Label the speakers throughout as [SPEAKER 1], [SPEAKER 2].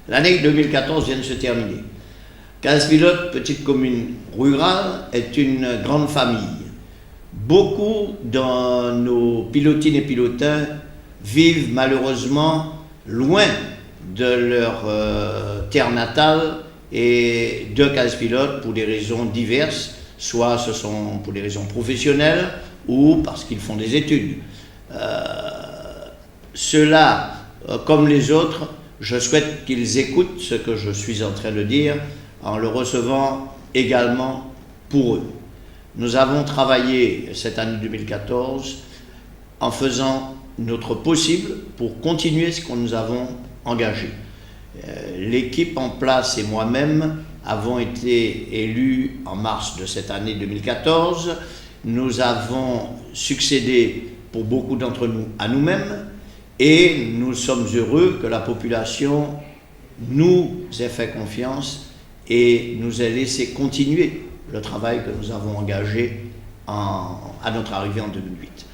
[SPEAKER 1] L'année 2014 vient de se terminer. Casse-Pilote, petite commune rurale, est une grande famille. Beaucoup dans nos pilotines et pilotins vivent malheureusement loin de leur terre natale et de Casse-Pilote pour des raisons diverses, soit ce sont pour des raisons professionnelles ou parce qu'ils font des études. Ceux-là, comme les autres, je souhaite qu'ils écoutent ce que je suis en train de dire en le recevant également pour eux. Nous avons travaillé cette année 2014 en faisant notre possible pour continuer ce que nous avons engagé. L'équipe en place et moi-même avons été élus en mars de cette année 2014. Nous avons succédé pour beaucoup d'entre nous à nous-mêmes. Et nous sommes heureux que la population nous ait fait confiance et nous ait laissé continuer le travail que nous avons engagé à notre arrivée en 2008.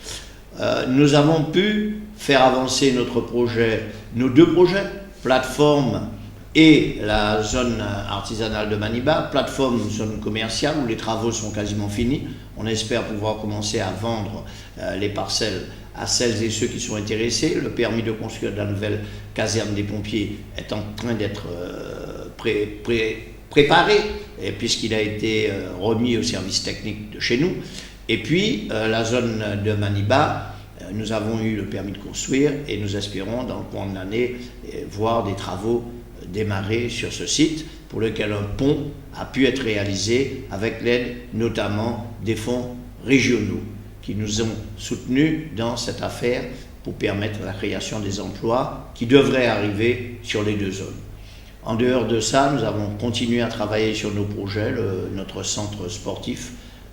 [SPEAKER 1] Nous avons pu faire avancer notre projet, nos deux projets, plateforme et la zone artisanale de Maniba, plateforme, zone commerciale où les travaux sont quasiment finis. On espère pouvoir commencer à vendre les parcelles à celles et ceux qui sont intéressés. Le permis de construire de la nouvelle caserne des pompiers est en train d'être préparé, puisqu'il a été remis au service technique de chez nous. Et puis, la zone de Maniba, nous avons eu le permis de construire et nous espérons, dans le courant de l'année, voir des travaux démarrer sur ce site, pour lequel un pont a pu être réalisé avec l'aide notamment des fonds régionaux qui nous ont soutenus dans cette affaire pour permettre la création des emplois qui devraient arriver sur les deux zones. En dehors de ça, nous avons continué à travailler sur nos projets, notre centre sportif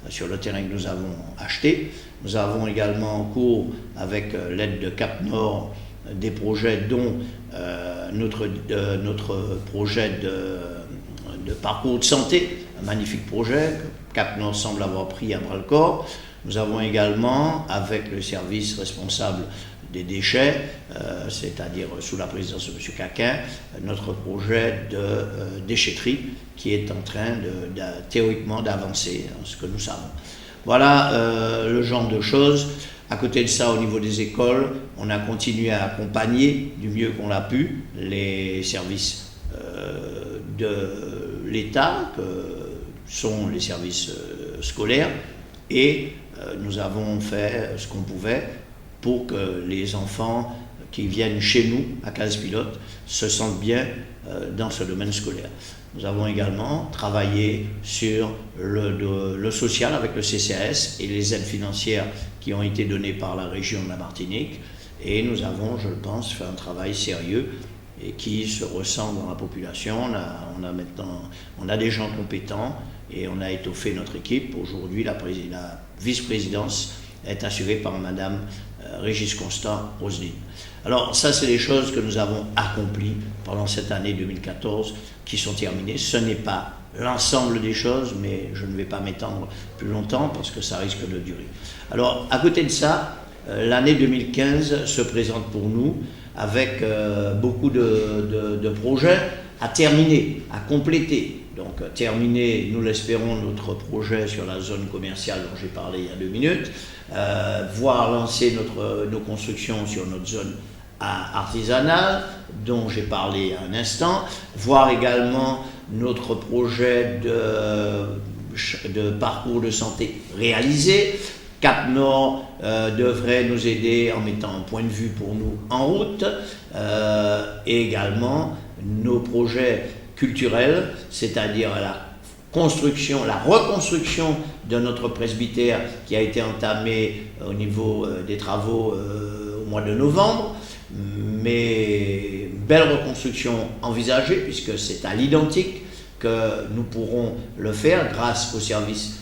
[SPEAKER 1] sur le terrain que nous avons acheté. Nous avons également en cours, avec l'aide de Cap Nord, des projets dont notre projet de parcours de santé, un magnifique projet que Cap Nord semble avoir pris à bras-le-corps. Nous avons également, avec le service responsable des déchets, c'est-à-dire sous la présidence de M. Caquin, notre projet de déchetterie qui est en train théoriquement d'avancer, ce que nous savons. Voilà le genre de choses. À côté de ça, au niveau des écoles, on a continué à accompagner du mieux qu'on l'a pu les services de l'État, que sont les services scolaires, et nous avons fait ce qu'on pouvait pour que les enfants qui viennent chez nous, à Casse-Pilote, se sentent bien dans ce domaine scolaire. Nous avons également travaillé sur le social avec le CCAS et les aides financières qui ont été données par la région de la Martinique. Et nous avons, je pense, fait un travail sérieux et qui se ressent dans la population. On a des gens compétents et on a étoffé notre équipe. Aujourd'hui, la vice-présidence est assurée par Madame Régis Constant Roselyne. Alors ça, c'est les choses que nous avons accomplies pendant cette année 2014 qui sont terminées. Ce n'est pas l'ensemble des choses, mais je ne vais pas m'étendre plus longtemps parce que ça risque de durer. Alors, à côté de ça, l'année 2015 se présente pour nous avec beaucoup de projets à terminer, à compléter. Donc terminer, nous l'espérons, notre projet sur la zone commerciale dont j'ai parlé il y a 2 minutes, voir lancer nos constructions sur notre zone artisanale dont j'ai parlé il y a un instant, voir également notre projet de parcours de santé réalisé. Cap Nord devrait nous aider en mettant un point de vue pour nous en route, et également nos projets culturels, c'est-à-dire la reconstruction de notre presbytère qui a été entamée au niveau des travaux au mois de novembre, mais belle reconstruction envisagée puisque c'est à l'identique que nous pourrons le faire grâce au service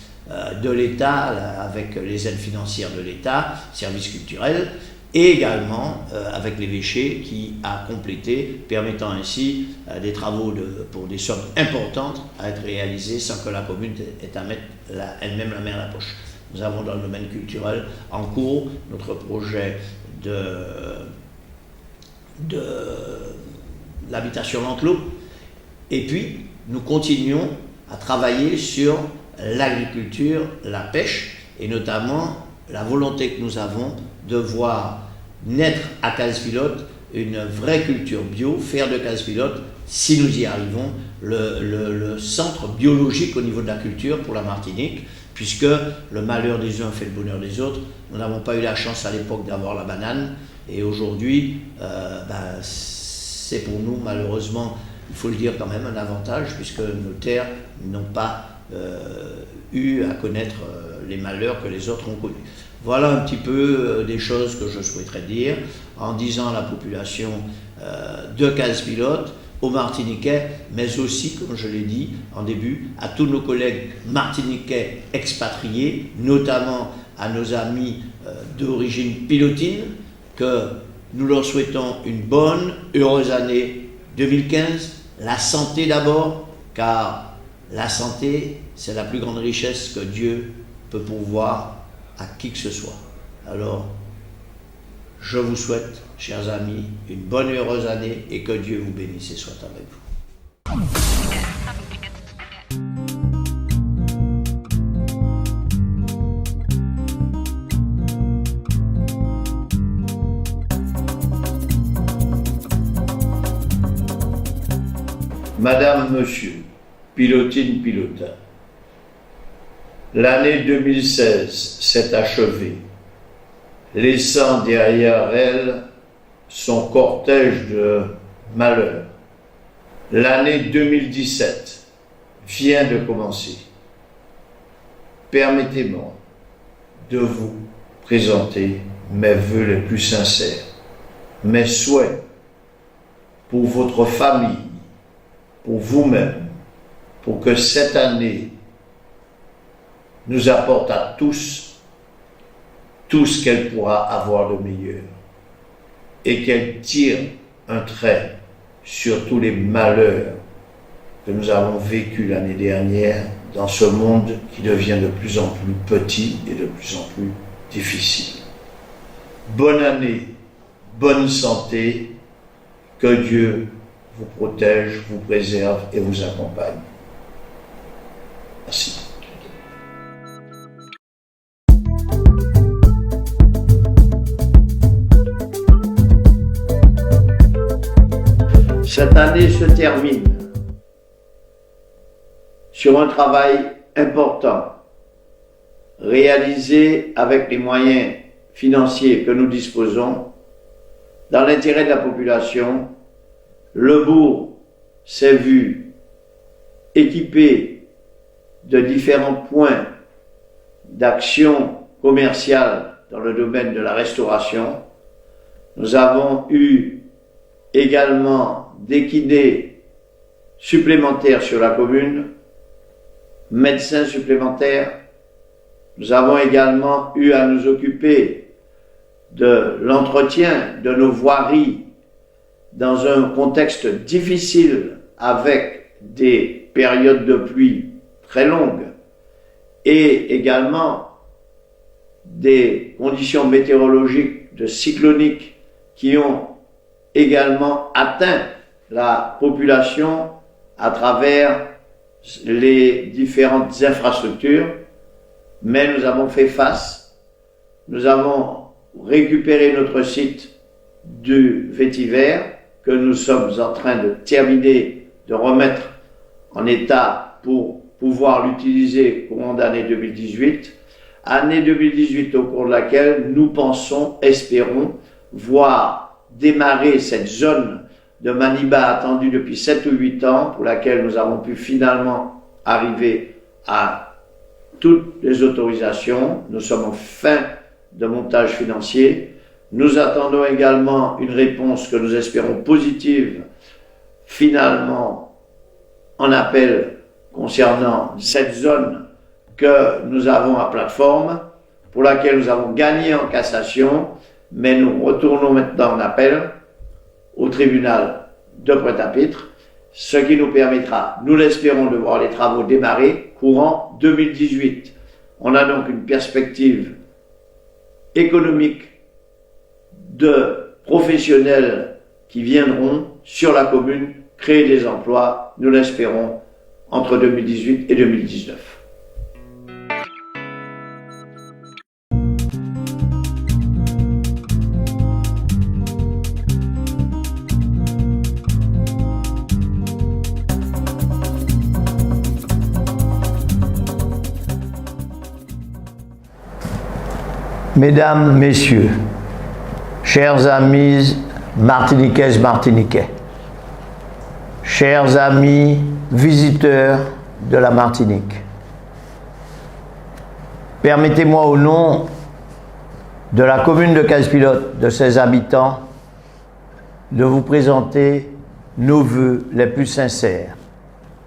[SPEAKER 1] de l'État, avec les aides financières de l'État, services culturels, et également avec l'évêché qui a complété, permettant ainsi des travaux pour des sommes importantes à être réalisés sans que la commune ait à mettre elle-même la main à la poche. Nous avons dans le domaine culturel en cours notre projet de l'habitation l'enclos, et puis nous continuons à travailler sur l'agriculture, la pêche, et notamment la volonté que nous avons de voir naître à Casse-Pilote une vraie culture bio, faire de Casse-Pilote, si nous y arrivons, le centre biologique au niveau de la culture pour la Martinique, puisque le malheur des uns fait le bonheur des autres. Nous n'avons pas eu la chance à l'époque d'avoir la banane, et aujourd'hui, c'est pour nous, malheureusement, il faut le dire quand même, un avantage, puisque nos terres n'ont pas eu à connaître les malheurs que les autres ont connus. Voilà un petit peu des choses que je souhaiterais dire en disant à la population de Casse-Pilote, aux Martiniquais, mais aussi, comme je l'ai dit en début, à tous nos collègues martiniquais expatriés, notamment à nos amis d'origine pilotine, que nous leur souhaitons une bonne, heureuse année 2015, la santé d'abord, car la santé, c'est la plus grande richesse que Dieu peut pourvoir à qui que ce soit. Alors, je vous souhaite, chers amis, une bonne et heureuse année et que Dieu vous bénisse et soit avec vous. Madame, Monsieur, pilotine, pilotin, l'année 2016 s'est achevée, laissant derrière elle son cortège de malheurs. L'année 2017 vient de commencer. Permettez-moi de vous présenter mes vœux les plus sincères, mes souhaits pour votre famille, pour vous-même, pour que cette année nous apporte à tous tout ce qu'elle pourra avoir de meilleur et qu'elle tire un trait sur tous les malheurs que nous avons vécus l'année dernière dans ce monde qui devient de plus en plus petit et de plus en plus difficile. Bonne année, bonne santé, que Dieu vous protège, vous préserve et vous accompagne. Merci. Cette année se termine sur un travail important réalisé avec les moyens financiers que nous disposons dans l'intérêt de la population. Le bourg s'est vu équipé de différents points d'action commerciale dans le domaine de la restauration. Nous avons eu également des kinés supplémentaires sur la commune, médecins supplémentaires. Nous avons également eu à nous occuper de l'entretien de nos voiries dans un contexte difficile avec des périodes de pluie très longues et également des conditions météorologiques de cycloniques qui ont également atteint la population à travers les différentes infrastructures, mais nous avons fait face. Nous avons récupéré notre site du vétiver que nous sommes en train de terminer, de remettre en état pour pouvoir l'utiliser courant d'année 2018. Année 2018 au cours de laquelle nous pensons, espérons, voir démarrer cette zone de Maniba attendue depuis 7 ou 8 ans, pour laquelle nous avons pu finalement arriver à toutes les autorisations. Nous sommes en fin de montage financier. Nous attendons également une réponse que nous espérons positive, finalement, en appel concernant cette zone que nous avons à plateforme, pour laquelle nous avons gagné en cassation, mais nous retournons maintenant en appel au tribunal de Pointe-à-Pitre, ce qui nous permettra, nous l'espérons, de voir les travaux démarrer courant 2018. On a donc une perspective économique de professionnels qui viendront sur la commune créer des emplois, nous l'espérons, entre 2018 et 2019. Mesdames, Messieurs, chers amis martiniquaises, martiniquais, chers amis visiteurs de la Martinique, permettez-moi au nom de la commune de Casse-Pilote, de ses habitants, de vous présenter nos vœux les plus sincères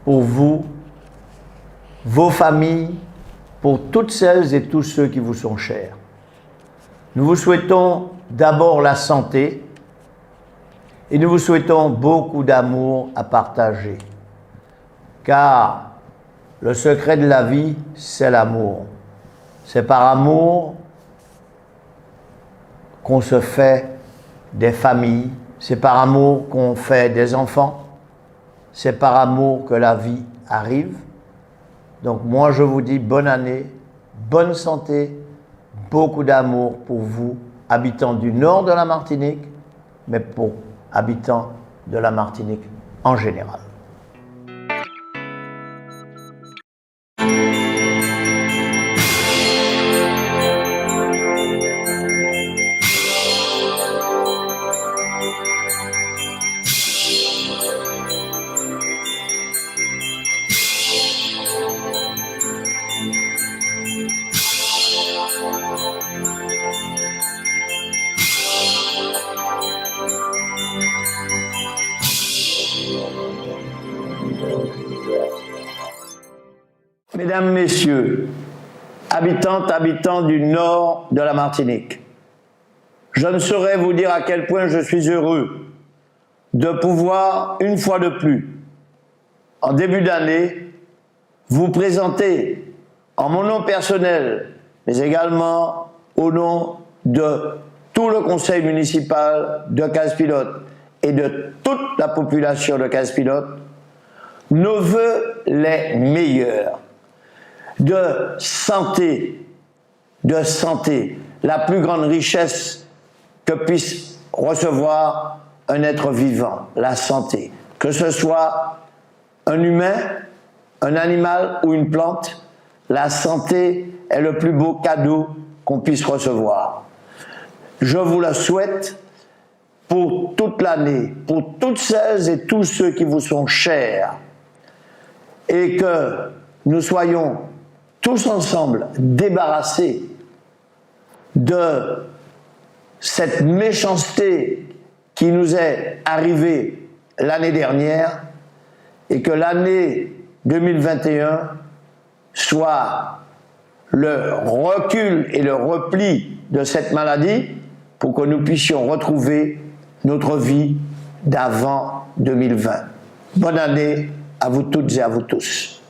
[SPEAKER 1] pour vous, vos familles, pour toutes celles et tous ceux qui vous sont chers. Nous vous souhaitons d'abord la santé et nous vous souhaitons beaucoup d'amour à partager. Car le secret de la vie, c'est l'amour. C'est par amour qu'on se fait des familles, c'est par amour qu'on fait des enfants, c'est par amour que la vie arrive. Donc moi je vous dis bonne année, bonne santé, beaucoup d'amour pour vous, habitants du nord de la Martinique, mais pour habitants de la Martinique en général. Mesdames, Messieurs, habitantes, habitants du nord de la Martinique, je ne saurais vous dire à quel point je suis heureux de pouvoir, une fois de plus, en début d'année, vous présenter, en mon nom personnel, mais également au nom de tout le conseil municipal de Casse-Pilote et de toute la population de Casse-Pilote, nos vœux les meilleurs. De santé, la plus grande richesse que puisse recevoir un être vivant, la santé. Que ce soit un humain, un animal ou une plante, la santé est le plus beau cadeau qu'on puisse recevoir. Je vous le souhaite pour toute l'année, pour toutes celles et tous ceux qui vous sont chers, et que nous soyons tous ensemble débarrassés de cette méchanceté qui nous est arrivée l'année dernière et que l'année 2021 soit le recul et le repli de cette maladie pour que nous puissions retrouver notre vie d'avant 2020. Bonne année à vous toutes et à vous tous.